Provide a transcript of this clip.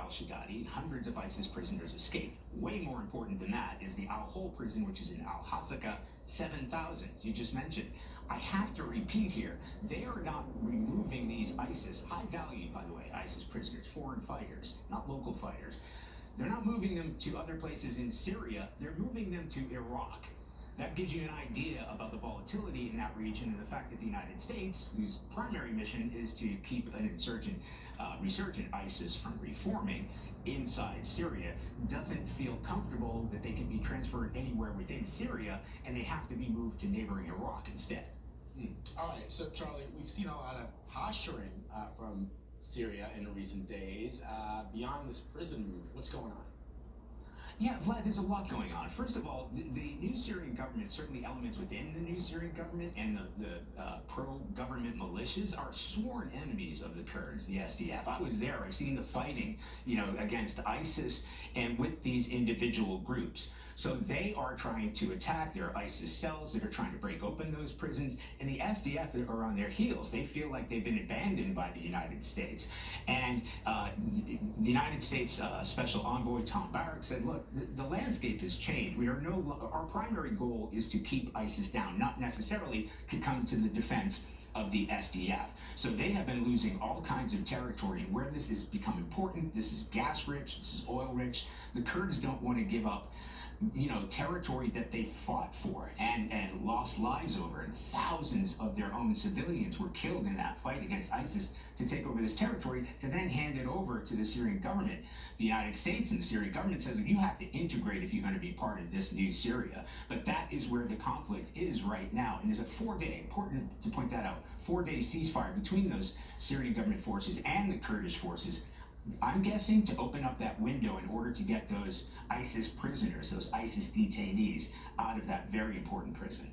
al-Shadadi, hundreds of ISIS prisoners escaped. Way more important than that is the al-Hol prison, which is in al-Hasaka, 7,000, you just mentioned. I have to repeat here, they are not removing these ISIS, high value, by the way, ISIS prisoners, foreign fighters, not local fighters. They're not moving them to other places in Syria, they're moving them to Iraq. That gives you an idea about the volatility in that region and the fact that the United States, whose primary mission is to keep an resurgent ISIS from reforming inside Syria, doesn't feel comfortable that they can be transferred anywhere within Syria and they have to be moved to neighboring Iraq instead. All right, so Charlie, we've seen a lot of posturing from Syria in recent days. Beyond this prison move, what's going on? Yeah, Vlad, there's a lot going on. First of all, the new Syrian government, certainly elements within the new Syrian government and the pro-government militias are sworn enemies of the Kurds, the SDF. I was there. I've seen the fighting, against ISIS and with these individual groups. So they are trying to attack. There are ISIS cells that are trying to break open those prisons, and the SDF are on their heels. They feel like they've been abandoned by the United States. And the United States Special Envoy Tom Barrack said, look, the landscape has changed. Our primary goal is to keep ISIS down, not necessarily to come to the defense of the SDF. So they have been losing all kinds of territory. Where this has become important, this is gas rich, this is oil rich. The Kurds don't want to give up territory that they fought for and lost lives over, and thousands of their own civilians were killed in that fight against ISIS to take over this territory, to then hand it over to the Syrian government. The United States and the Syrian government says you have to integrate if you're going to be part of this new Syria. But that is where the conflict is right now. And there's a 4-day, important to point that out, 4-day ceasefire between those Syrian government forces and the Kurdish forces. I'm guessing to open up that window in order to get those ISIS prisoners, those ISIS detainees out of that very important prison.